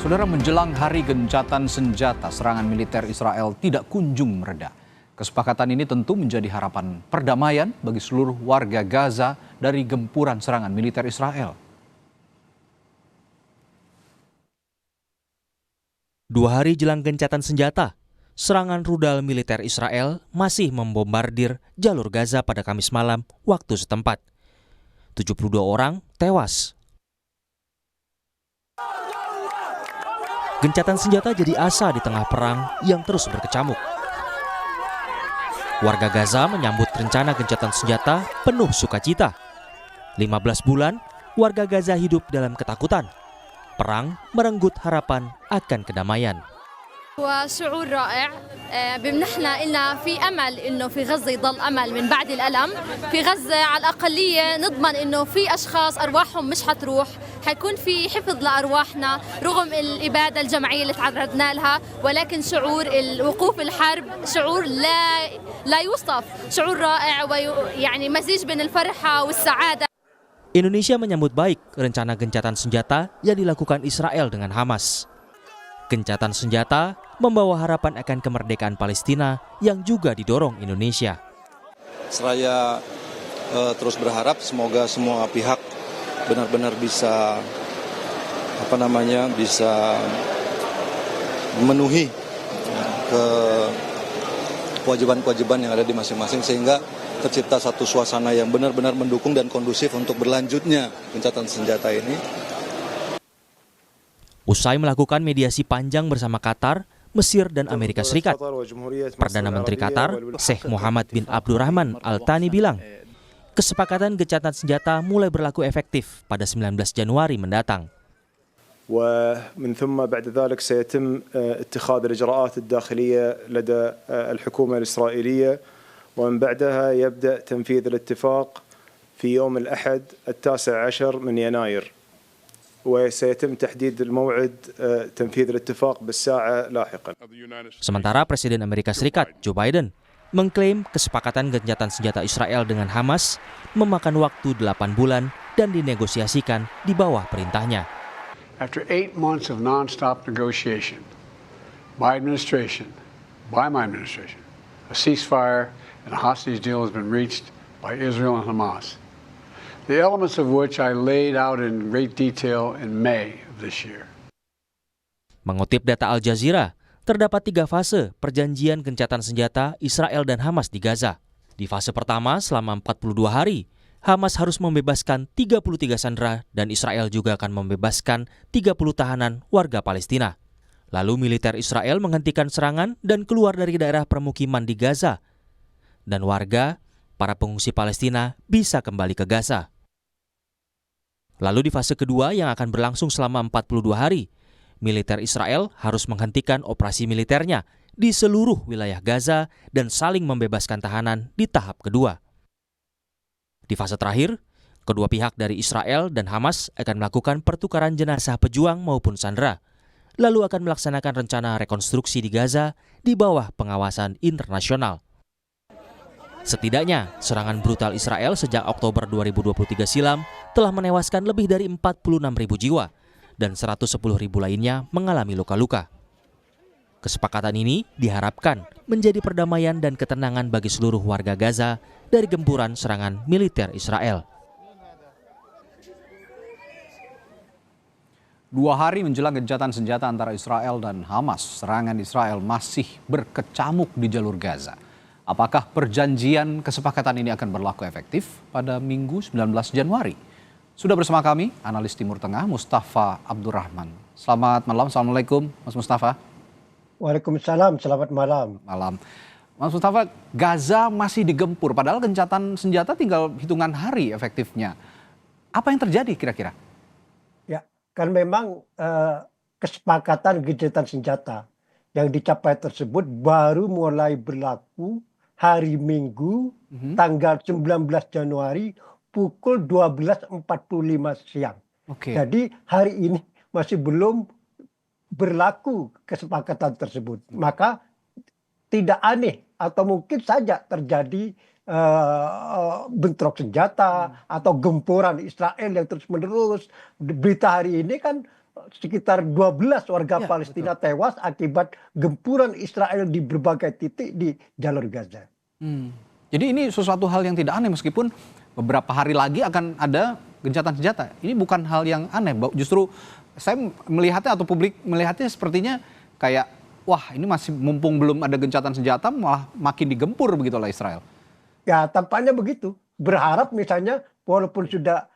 Saudara, menjelang hari gencatan senjata, serangan militer Israel tidak kunjung mereda. Kesepakatan ini tentu menjadi harapan perdamaian bagi seluruh warga Gaza dari gempuran serangan militer Israel. 2 hari jelang gencatan senjata, serangan rudal militer Israel masih membombardir jalur Gaza pada Kamis malam waktu setempat. 72 orang tewas. Gencatan senjata jadi asa di tengah perang yang terus berkecamuk. Warga Gaza menyambut rencana gencatan senjata penuh sukacita. 15 bulan, warga Gaza hidup dalam ketakutan. Perang merenggut harapan akan kedamaian. وشعور رائع بمنحنا إلنا في أمل إنه في غزة يضل أمل من بعد الألم في غزة على الأقلية نضمن إنه في أشخاص أرواحهم مش حتروح حيكون في حفظ لأرواحنا رغم الإبادة الجماعية اللي تعرضنا لها ولكن شعور الوقوف الحرب شعور لا يوصف شعور رائع ويعني مزيج بين الفرحة والسعادة. Indonesia menyambut baik rencana gencatan senjata yang dilakukan Israel dengan Hamas. Gencatan senjata membawa harapan akan kemerdekaan Palestina yang juga didorong Indonesia. Seraya terus berharap semoga semua pihak benar-benar bisa bisa memenuhi kewajiban-kewajiban yang ada di masing-masing sehingga tercipta satu suasana yang benar-benar mendukung dan kondusif untuk berlanjutnya gencatan senjata ini. Usai melakukan mediasi panjang bersama Qatar, Mesir, dan Amerika Serikat, Perdana Menteri Qatar, Sheikh Mohammed bin Abdurrahman Al Thani bilang, kesepakatan gencatan senjata mulai berlaku efektif pada 19 Januari mendatang. ومن ثم بعد ذلك سيتم اتخاذ الإجراءات الداخلية لدى الحكومة الإسرائيلية ومن بعدها يبدأ تنفيذ الاتفاق في يوم الأحد 19 من يناير. وسيتم تحديد الموعد تنفيذ الاتفاق بالساعة لاحقا. Sementara Presiden Amerika Serikat Joe Biden mengklaim kesepakatan gencatan senjata Israel dengan Hamas memakan waktu 8 bulan dan dinegosiasikan di bawah perintahnya. After 8 months of non-stop negotiation, my administration, a ceasefire and a hostage deal has been reached by Israel and Hamas. The elements of which I laid out in great detail in May of this year. Mengutip data Al Jazeera, terdapat 3 fase perjanjian gencatan senjata Israel dan Hamas di Gaza. Di fase pertama, selama 42 hari, Hamas harus membebaskan 33 sandera dan Israel juga akan membebaskan 30 tahanan warga Palestina. Lalu militer Israel menghentikan serangan dan keluar dari daerah permukiman di Gaza. Dan warga, para pengungsi Palestina, bisa kembali ke Gaza. Lalu di fase kedua yang akan berlangsung selama 42 hari, militer Israel harus menghentikan operasi militernya di seluruh wilayah Gaza dan saling membebaskan tahanan di tahap kedua. Di fase terakhir, kedua pihak dari Israel dan Hamas akan melakukan pertukaran jenazah pejuang maupun sandera, lalu akan melaksanakan rencana rekonstruksi di Gaza di bawah pengawasan internasional. Setidaknya, serangan brutal Israel sejak Oktober 2023 silam telah menewaskan lebih dari 46.000 jiwa dan 110.000 lainnya mengalami luka-luka. Kesepakatan ini diharapkan menjadi perdamaian dan ketenangan bagi seluruh warga Gaza dari gempuran serangan militer Israel. 2 hari menjelang gencatan senjata antara Israel dan Hamas, serangan Israel masih berkecamuk di jalur Gaza. Apakah perjanjian kesepakatan ini akan berlaku efektif pada Minggu 19 Januari? Sudah bersama kami, analis Timur Tengah Mustafa Abdurrahman. Selamat malam, Assalamualaikum Mas Mustafa. Waalaikumsalam, selamat malam. Malam. Mas Mustafa, Gaza masih digempur, padahal gencatan senjata tinggal hitungan hari efektifnya. Apa yang terjadi kira-kira? Ya, kan memang kesepakatan gencatan senjata yang dicapai tersebut baru mulai berlaku hari Minggu tanggal 19 Januari pukul 12.45 siang. Jadi hari ini masih belum berlaku kesepakatan tersebut. Maka tidak aneh atau mungkin saja terjadi bentrok senjata atau gempuran Israel yang terus-menerus. Berita hari ini kan sekitar 12 warga Iya, Palestina tewas akibat gempuran Israel di berbagai titik di jalur Gaza. Jadi ini sesuatu hal yang tidak aneh meskipun beberapa hari lagi akan ada gencatan senjata. Ini bukan hal yang aneh, justru saya melihatnya atau publik melihatnya sepertinya kayak wah ini masih mumpung belum ada gencatan senjata malah makin digempur begitu oleh Israel. Ya tampaknya begitu. Berharap misalnya walaupun sudah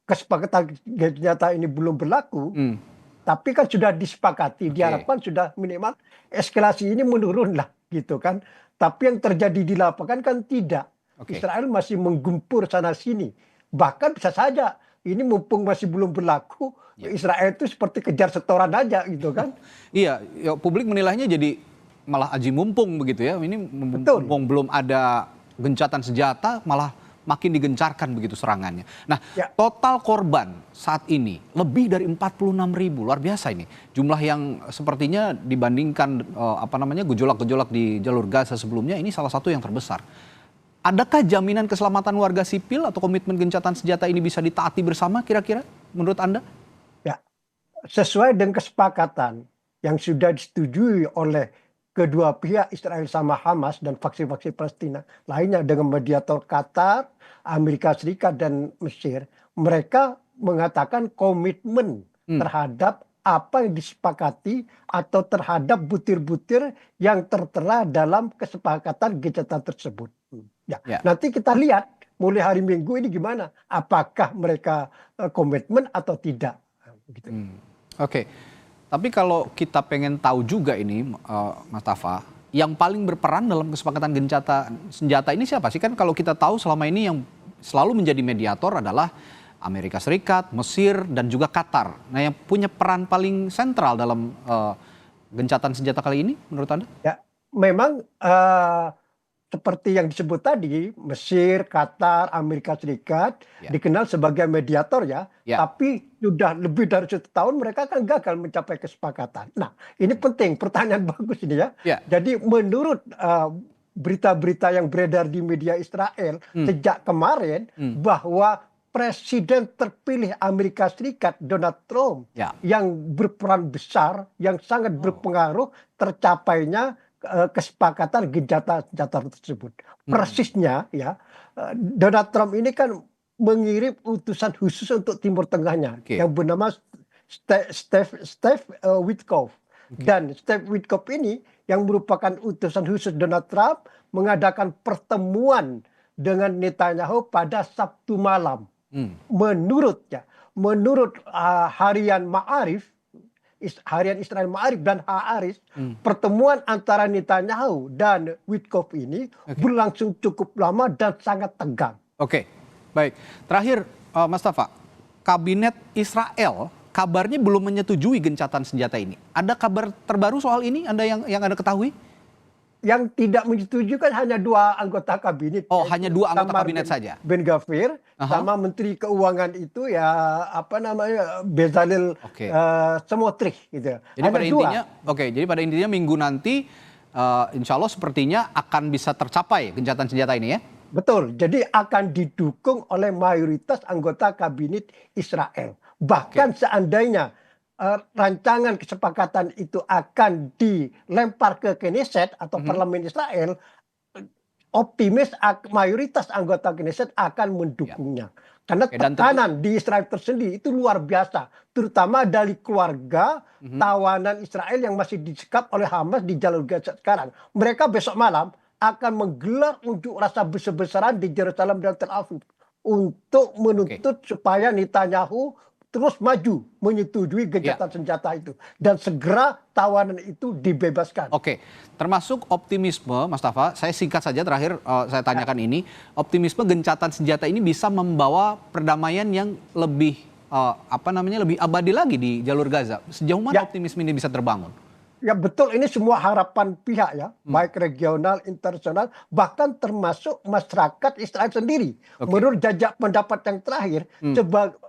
kesepakatan senjata ini belum berlaku, tapi kan sudah disepakati, diharapkan sudah minimal eskalasi ini menurun lah gitu kan. Tapi yang terjadi di lapangan kan tidak. Israel masih menggempur sana sini. Bahkan bisa saja ini mumpung masih belum berlaku, Israel itu seperti kejar setoran aja gitu kan. Iya, ya, publik menilainya jadi malah aji mumpung begitu ya. Ini mumpung belum ada gencatan senjata malah makin digencarkan begitu serangannya. Nah, total korban saat ini lebih dari 46.000, luar biasa ini. Jumlah yang sepertinya dibandingkan gejolak-gejolak di jalur Gaza sebelumnya ini salah satu yang terbesar. Adakah jaminan keselamatan warga sipil atau komitmen gencatan senjata ini bisa ditaati bersama kira-kira menurut Anda? Ya, sesuai dengan kesepakatan yang sudah disetujui oleh kedua pihak Israel sama Hamas dan faksi-faksi Palestina lainnya dengan mediator Qatar, Amerika Serikat dan Mesir, mereka mengatakan komitmen terhadap apa yang disepakati atau terhadap butir-butir yang tertera dalam kesepakatan gencatan tersebut. Nanti kita lihat mulai hari Minggu ini gimana, apakah mereka komitmen atau tidak. Oke. Tapi kalau kita pengen tahu juga ini, Mas Tafa, yang paling berperan dalam kesepakatan gencatan senjata ini siapa sih? Kan kalau kita tahu selama ini yang selalu menjadi mediator adalah Amerika Serikat, Mesir, dan juga Qatar. Nah, yang punya peran paling sentral dalam gencatan senjata kali ini menurut Anda? Ya, memang seperti yang disebut tadi, Mesir, Qatar, Amerika Serikat dikenal sebagai mediator tapi sudah lebih dari 1 tahun mereka kan gagal mencapai kesepakatan. Nah, ini penting, pertanyaan bagus ini ya. Jadi menurut berita-berita yang beredar di media Israel sejak kemarin bahwa Presiden terpilih Amerika Serikat Donald Trump yang berperan besar, yang sangat berpengaruh tercapainya kesepakatan gencatan senjata tersebut. Persisnya Donald Trump ini kan mengirim utusan khusus untuk Timur Tengahnya yang bernama Steve Witkoff. Dan Steve Witkoff ini yang merupakan utusan khusus Donald Trump mengadakan pertemuan dengan Netanyahu pada Sabtu malam. Menurut harian Ma'arif, harian Israel Ma'arif dan Haaris, pertemuan antara Netanyahu dan Witkoff ini berlangsung cukup lama dan sangat tegang. Oke, baik. Terakhir, Mas Tafa, kabinet Israel kabarnya belum menyetujui gencatan senjata ini. Ada kabar terbaru soal ini? Anda yang Anda ketahui? Yang tidak menyetujui kan hanya 2 anggota kabinet. Oh, hanya 2 anggota kabinet saja. Ben Gvir sama Menteri Keuangan itu Bezalel Smotrich gitu. Jadi pada intinya minggu nanti insya Allah sepertinya akan bisa tercapai gencatan senjata ini ya? Betul. Jadi akan didukung oleh mayoritas anggota kabinet Israel. Bahkan seandainya rancangan kesepakatan itu akan dilempar ke Knesset atau parlemen Israel, optimis mayoritas anggota Knesset akan mendukungnya. Karena tekanan di Israel tersendiri itu luar biasa, terutama dari keluarga tawanan Israel yang masih disekap oleh Hamas di jalur Gaza sekarang. Mereka besok malam akan menggelar unjuk rasa besar-besaran di Yerusalem dan Tel Aviv untuk menuntut supaya Netanyahu terus maju menyetujui gencatan senjata itu dan segera tawanan itu dibebaskan. Oke, termasuk optimisme, Mas Tafa. Saya singkat saja terakhir saya tanyakan ini, optimisme gencatan senjata ini bisa membawa perdamaian yang lebih lebih abadi lagi di jalur Gaza. Sejauh mana optimisme ini bisa terbangun? Ya betul, ini semua harapan pihak ya, baik regional, internasional, bahkan termasuk masyarakat Israel sendiri. Menurut jajak pendapat yang terakhir,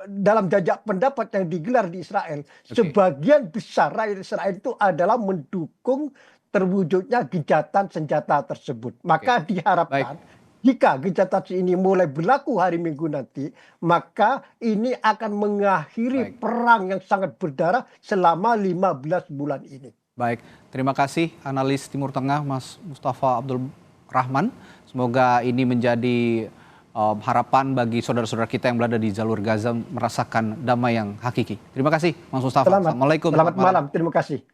dalam jajak pendapat yang digelar di Israel, sebagian besar rakyat Israel itu adalah mendukung terwujudnya gencatan senjata tersebut. Maka diharapkan jika gencatan ini mulai berlaku hari Minggu nanti, maka ini akan mengakhiri perang yang sangat berdarah selama 15 bulan ini. Baik, terima kasih analis Timur Tengah Mas Mustafa Abdul Rahman. Semoga ini menjadi harapan bagi saudara-saudara kita yang berada di jalur Gaza merasakan damai yang hakiki. Terima kasih Mas Mustafa. Assalamualaikum. Selamat malam, terima kasih.